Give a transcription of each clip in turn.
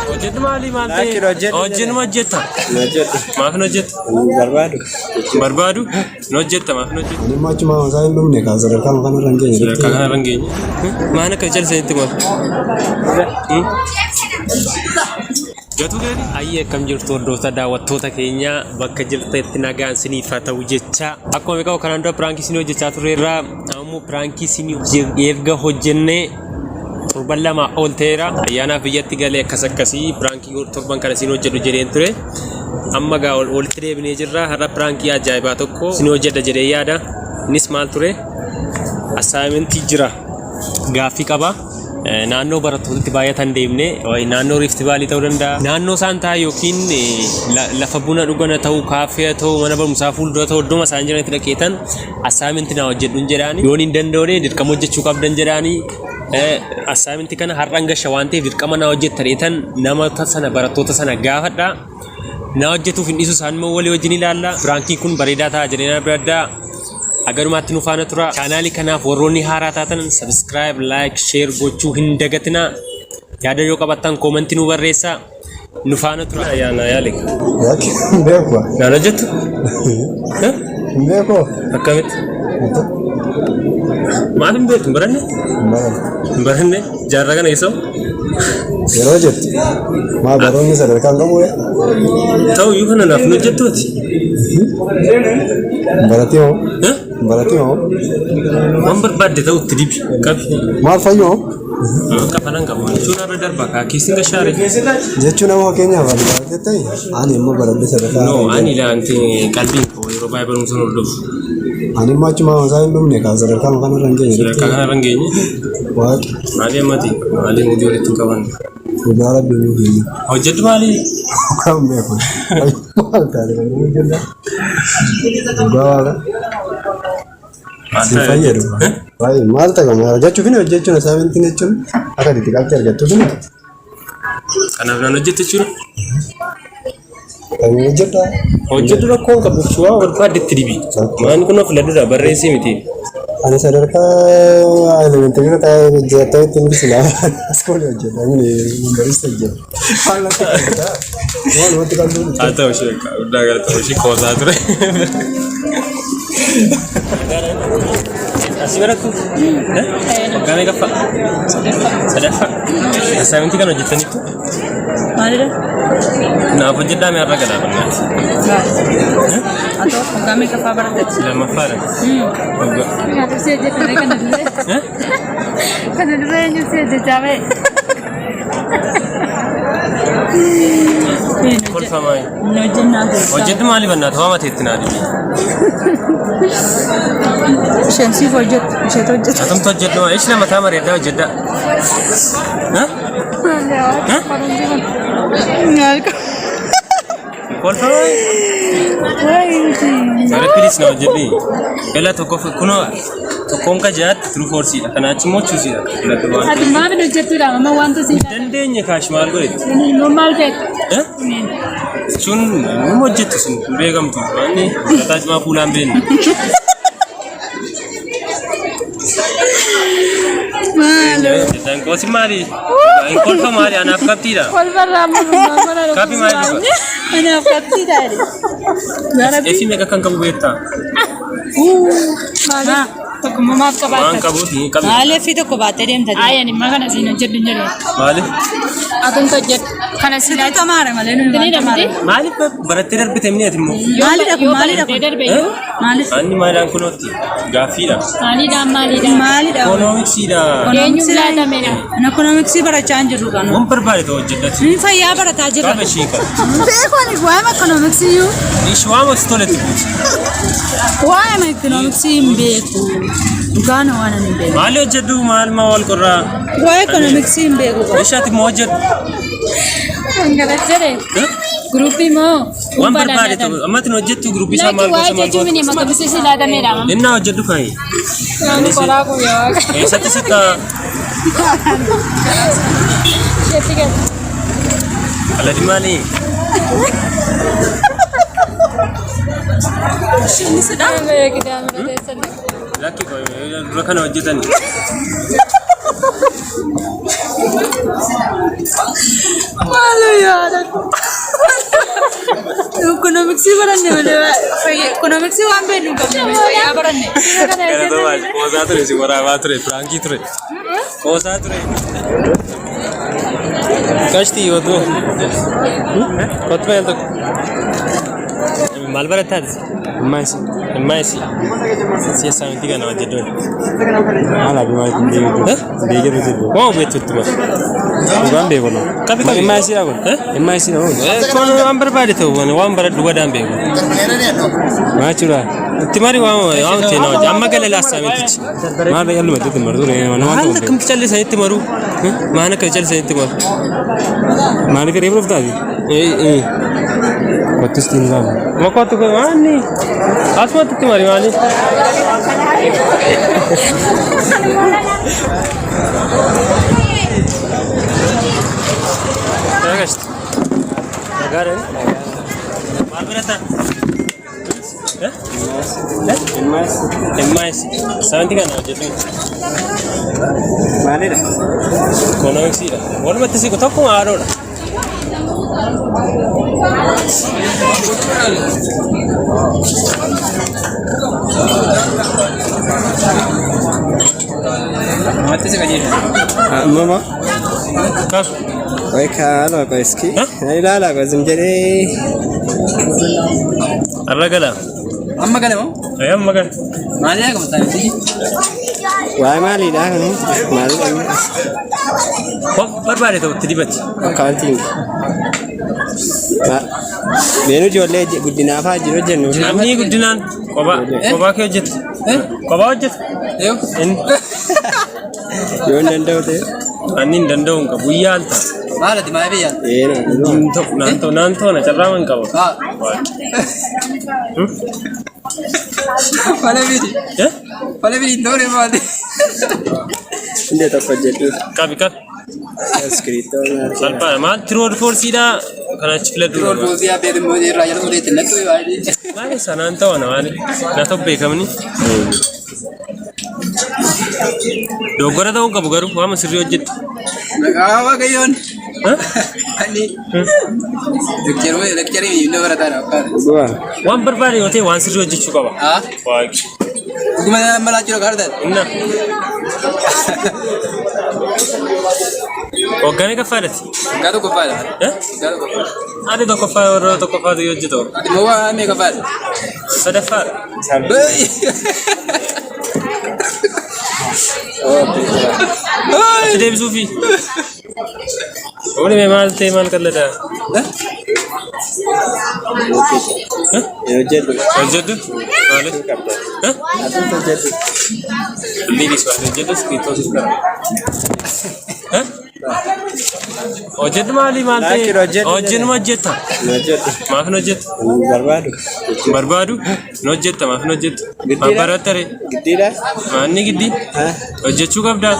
hojjetu maali maal hojjenuma hojjetta maaf hojjetta barbaadu hojjetta maaf hojjetta ani machuma wasaan dhumne ka sadarkaa kana rangeenya maana ka jalseetti mo Gatu gadi ayye kam jirtu hordoftoota daawwattoota keenya bakka jirtetti nagaan isiniif haa ta'u jecha akkuma beekamu kanaan dura piraankii isinii hojjechaa turreerra ammoo piraankii isinii erga hojjennee torban lama ol ta'eera ayyaanaaf biyyatti galee akkasii piraankii torban kana isinii hojjedhu jedheen ture amma gaa walitti deebinee jirra har'a piraankii ajaa'ibaa tokko isinii hojjedha jedhee yaada innis maal ture assaayimentii jira gaaffii qaba naannoo barattootatti baay'atan deemne naannoo Rift Valley ta'uu danda'a naannoo Saantaa yookiin lafa buna dhugan ta'uu kaafee ta'uu mana barumsaa fuuldura ta'uu iddoo isaan jiranitti dhaqeetan assaayimentii naa hojjedhuun jedhaani yoon hin danda'one dirqama hojjechuu qabdan jedhaani assaayimentii kana har'an gasha waan ta'eef dirqama naa hojjettaniitan namoota sana barattoota sana gaafadha naa hojjetuuf hin dhiisu isaan immoo walii wajjin ilaalla piraankiin kun bareedaa ta'a jedhanii abdaddaa agarumatti nu faana tura chaanaali kanaaf warroonni haaraa taatan subscribe like share gochuu hin dagatina yaada yoo qabattan comment nu barreessa nu faana tura ayaana yaalik beekwa yaana jettu beekwa akkamit maalum beektu baranne jaarraa kana isoo yeroo jettu maa baroonni sadarkaan qabu ta'u yoo kana naaf nu jettuuti baratio waan barbaadde ta'utti dibi qabi maal fayyoo qafanan qabu jechuun irra darba kaa keessin gashaare jechuun nama keenyaaf adda jettee ani immoo baradde sadarkaa no ani ilaanti qalbiin koo yeroo baay'ee barumsa hordofu ani machuma wasaan dhumne ka sadarkaa kana rangeenye waaqi maali amati maali hojii walitti qaban Kutaa dulu hojjedhu maali kam beeku maal taale hojjedha Sifayyadu baay'ee maal ta'e hojjechuufin hojjechuun asaamintiin jechuun akka diqqaatti argattu sun kanaaf naan hojjechuun kan hojjedhu rakkoon qabu shuwaa barbaadetti dibi maan kun of ladura barreessee miti ani sadarkaa elementary ta'ee jettee ingilisi askooli hojjedha ani barista hojjedha haala ta'e waan wanti kan duudhu haa ta'u ishee guddaa gara ta'u ishee koosaa ture asii barattu waggaa meeqaffa sadaffaa assaayimentii kana hojjettaniittu maalidha naaf hojjedhaa mee har'a gadaabannaati atoo waggaa meeqaffaa barattetti lammaffaadha dursee hojjettanii kana duree eenyutti hojjechaa ba'e kolfamaa hojjennaa hojjedhu maali bannaata waa mateetti naa dhibi Shensiif hojjetu, isheetu hojjetu. atumtu hojjedhu ishi nama taa mareeddaa hojjedha kolfamaa Sare pilis na hojjedhi ela tokkoon ka jaatti turu forsiidha kana achi immoo chuusiidha ati maaf hojjettudha amma wanta si dandeenye kaash maal godhetti immoo maal ta'e sun nu hojjettu sun beekamtu wanni taajmaa fuulaan beekna dan kosi mali kolfa mali anaaf qabtiidha kolfa raamuu mana kapi mali anaaf qabtiidha efi meeqa kan qabu beektaa maali tokkummaa maaf qabaata waan qabuuti qabu maali fi tokko baatee deemta ayyan imma kana siin hojjedhu hin jedhu maali atun hojjedhu kana silaa tamaare malee nu maali barattee darbite minni ati immoo maalidha kun maali anni maalaan kunootti gaaffiidha maalidha ekoonoomiksiidha eenyu laatamedha ekoonoomiksii barachaa hin jirru kan waan barbaade ta'u hojjedhatti ni fayyaa barataa jirra qaaba ishii qaba beekoni waa'ee ekoonoomiksii iyyuu ishii waan wasi toletti buuti waa'ee ekoonoomiksii hin beeku dhugaana waan hin beeku maali hojjedhu maal maa wal qorraa waa'ee ekoonoomiksii hin beeku ishaati immoo hojjedhu Angalatere. Grupi mo. Wan barbaade ta'u ammatti hojjettu grupi isaa maal gosa maal gosa. Mini makka bisisi laatameedha. Inna hojjedhu fa'i. Ani qoraa ku yaa. Eessatti sitta. Jettiga. Aladi maali? Shini sada. Lakki ko dura kana hojjetani. baranne malee economics waan beeknu qabna fayyaa baranne. Kana to baal koosaa ture si waraabaa ture piraankii ture. Koosaa ture. Kashti yoo tu. Kottu meel tokko. Maal barattaati? Ammaasi. Ammaasi. Siyaasa miti kana hojjedhuun. Haala bimaa ittiin beeku. Beekatu jiru. Waan beektutti mas. Dhugaan beeku. Kabi kabi. Ammaasi yaa kun. Ammaasi na kun. Kun waan barbaade ta'u waan baradhu godhaan beeku. Maa jira. Itti mari waan ta'e na hojja amma gala laasaa mitichi. Maal yaaluma itti maru ture mana waan Maal akkamitti callisan itti maru? Maal akka callisan itti maru? maaliif reefu dhuftaati? Kottus xiingaan. Makootu kun maanni? Asumatti itti mari maali? Agasti. Nagara ni? Maal birataa? Emmaes. Saanti kana hojjetu. Maalidha? Economicsiidha. Walumatti siqu tokkuma haadhoodha. Mati se kajiru. Mama. Kaaf. Oi kaalo ko iski. Ilaalaa ko simjere. Arra gala. Amma gale mo? Amma gala. Maali yaa kamta miti? Waay maalidha kun? Maalidha? Barbaade ta'utti dibatti. Accounting. Beenu ijoollee guddinaaf haa jiru jennu. Namni guddinaan kophaa kee hojjetu. Kophaa hojjetu. Yoo. Yoo hin danda'u ta'e. Ani hin danda'u hin qabu. Guyyaa alta. Maala di maa biyya? Naantoo na carraa hin qabu. Fala bidi. Fala bidi noore maali? Inde tokko jedhu. Qabi. Escrito. Salphaadha. Maal tirood foorsiidhaa kanaachi filadhu. Tirood foorsi yaa beeku immoo irraa jala fuudhee ittiin nattu yaadi. Maali sanaan ta'u maali? Na ta'u beekamni. Doggora ta'uu qabu garuu waama sirrii hojjettu. Maqaa waaqayyoon. Ani. Lekcharii inni barataadha fakkaata. Waan barbaade yoo ta'e waan sirrii hojjechuu qaba. Waaqi. Dhuguma malaa jiru gaariidha. Inna. Hoogganee kaffaadhaati. Waggaa tokkoffaadha. Waggaa tokkoffaadha. Ati tokkoffaa warra tokkoffaatu yoo hojjetu. Ati moo waa meeqaffaadha? Sadaffaadha. Ati deebisuufi. Oole mee maal ta'e maal qalladaa? Hojjedhu? Maaliif? Liinis waan hojjedhu iskiriiptoo siif qaba. Hojjedhu maal ta'e? Hojjennu hojjetta? Maaf hin hojjettu? Barbaadu? Hin hojjetta maaf hin hojjettu? Maaf barattare? Giddiidha? Maanni giddii? Hojjechuu qabdaa?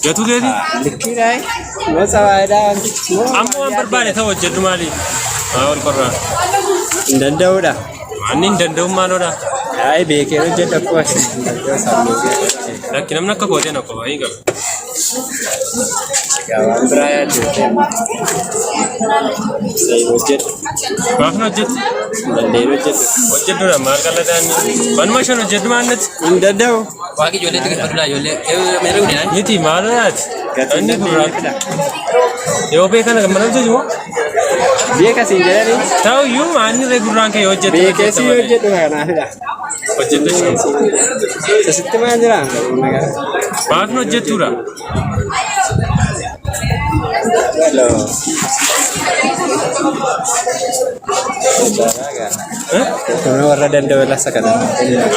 Gatuu keeti? Likkiidha. Gosa waayidaa wantichi. Amma waan barbaade ta'u hojjedhu maali? Maa wal qorraa? Hin danda'uudha. Manni hin danda'u maaloodha? Ayi beekee hojjedha akkuma Lakki namni akka kootee na qofa hin qabu. waan biraa yaaddu hojjedhu. Maaf hin hojjettu? Dandeen hojjedhu. Hojjedhuudha maal qalladaan? Manuma shan hojjedhu maalnatti? Hin danda'u. Waaqi ijoollee xiqqeeffadhuudha ijoollee. Meera guddinaan. Miti maaloodhaati? Gatiin danda'eefidha. Yoo beekana gammadan jechuun Beekasiin jedhanii. ta'uyyuu maanni gurraan kee hojjetu. Beekessi hojjedhu kanaafidha. Hojjettu jechuudha. Asitti maal jira? Maaf hin hojjettuudha? Hello. Kana warra danda'u lasa kana.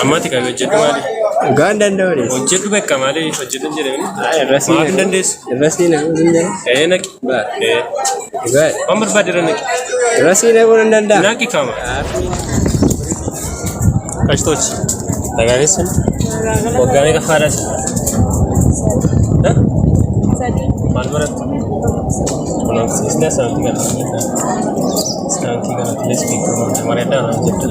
Ammati kan hojjedhu maali? Gaan danda'u. Hojjedhu beeka maali? Hojjedhu hin jedhani? Maaf hin dandeessu? Irrasii na hin danda'u. Naqi. Waan barbaadira naqi. Irrasii na hin danda'u. Naqi kama. Kashtochi. Dagaageessan. Waggaanee kafaadhaati. Maal barattu? Kunuunsiisnee saantii kana. Saantii kana filees beekamaa. Mareedhaan hojjettu.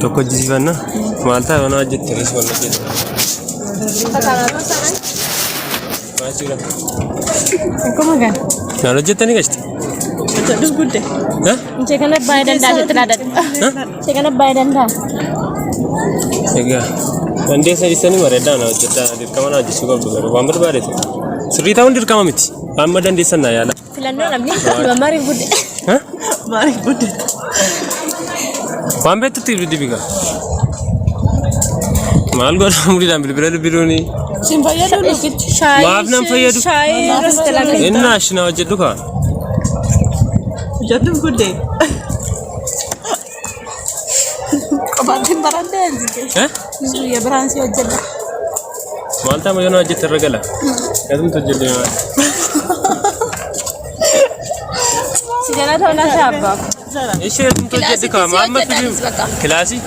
Tokko hojjisiifanna. Maal ta'a yoo na hojjette rees wal hojjette. Maal jira? Akkuma kan. Maal hojjettanii gashti? Hojjedhuuf gudde. Ishee kana baay'ee danda'a jettee laadadha. Ishee kana baay'ee danda'a. Egaa dandeessa dhiisanii bareedaa na hojjedhaa dirqama na hojjechuu qabdu garuu waan barbaadetu. Sirrii ta'uun dirqama miti. Amma dandeessan na yaala. Filannoo namni maariif gudde. Maariif gudde. Waan beektutti dibiga. Maal godha muriidhaan bilbila bilbiluuni. Siin fayyadu dhugichi. Maaf nan fayyadu. Shaayii irratti dalagaa. Inni ashina hojjedhu kaa. Hojjedhuuf gudde. Qophaatti baradde ya biraan si hojjedha. Maal ta'a mayyoo na hojjette irra gala. Gatumtu hojjedhe maal. Si jala ta'uu laata abbaaf. Ishee gatumtu hojjedhe kaa maamma filimu. Kilaasii.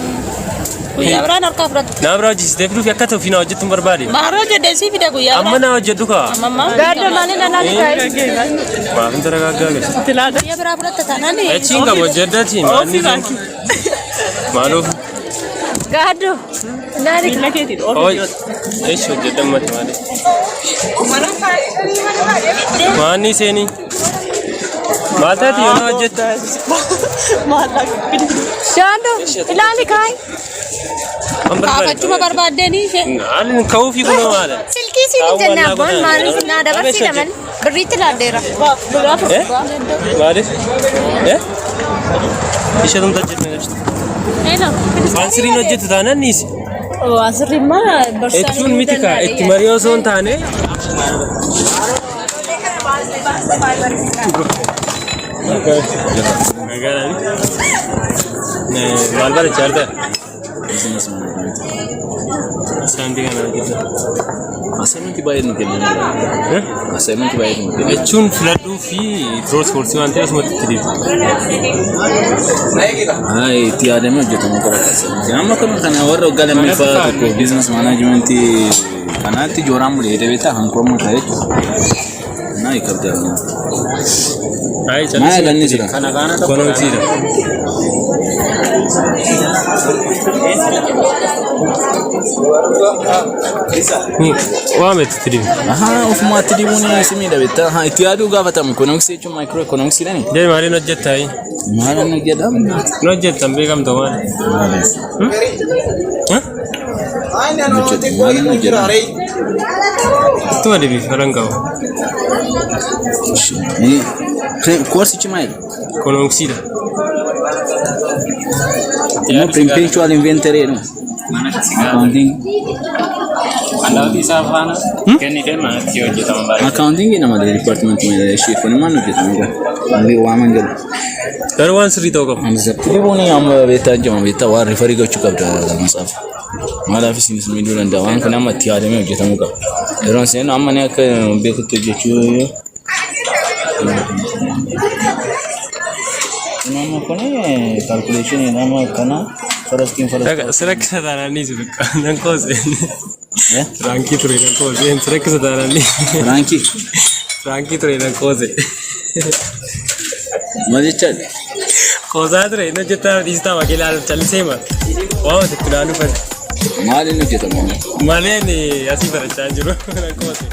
Guyyaa biraan harkaa fudhatu. Naa biraa hojjisiitee fiduuf akka ta'uuf na hojjettu hin barbaade. Maaroo hojjedhee si fida guyyaa biraan. Amma na hojjedhu kaa. Gaaddo maaliin nanaani kaa'e? Maaf hin daragaggaa gashi. Guyyaa biraa fudhatta taanaani. Achiin qabu hojjeddatiin maanni sun. Maaluuf. Gaaddo. Naani. Oi. Eesh hojjedhan mati maali. Maanni seenii. Maal taati yoo na hojjetta. Shaando ilaali kaa'e. Kaafachuma barbaaddeeni ishee. Haalli ka'uufi kun maala. Silkii siin jenna abboon maaliif naa dabarsina malee birriitti laaddeera. Maaliif? Ishee tumta hojjette jechuudha. Waan sirriin hojjettu taanaan niisi. Waan sirriimmaa barsiisaan. Jechuun miti kaa itti marii osoo hin taane. Maal barachaa jirta? Saantii kana hojjeta. Assignment baay'ee nu kenna. Assignment baay'ee nu kenna. Jechuun filadhuu fi tiroospoorsii waan ta'eef asumatti itti deemu. Itti yaadamee hojjetamuu qaba assignment. Amma kana warra waggaa lammaffaa tokko business management kanaatti jooraan mulee beektaa hanqoomu ta'e jechuudha. Naa hiikabdaa. Maal ganni jira? Konoomsiidha. Waan beektutti dibi. Ofumaatti dibuun simiidha beektaa. Itti yaaduu gaafatamu konoomsii jechuun maayikiroo konoomsiidhaani. Jee maaliin hojjettaa? Maaliin hojjedhaa? Nu hojjettan beekamta waan. Maaliin hojjedhaa? Ittuma dibi falan qaba. Koorsichi maali? Konoomsiidha. Perpetual inventory no. Accounting. Accounting nama dari department chief ni mana hojjetamu kan? Ambil waan galu. Garuu waan sirrii ta'uu qabu. Dibuun amma beektaa jama beektaa waan rifarii gochuu qabda masaaf. Maalaaf isinis miidhuu danda'a waan kana amma itti yaadamee hojjetamuu qaba. Yeroo isin amma ni akka beekutti hojjechuu nama kone calculation nama kana faraskin Serak sadarani jiru nan kose. Piraankii ture nan kose. Serak sadarani. Piraankii ture nan kose. Malichan. Kosa ture nan jetta dista wakila chalisema. Wow tikilanu fad. Maalin hojjetamu? Maleen asii barachaa jiru nan kose.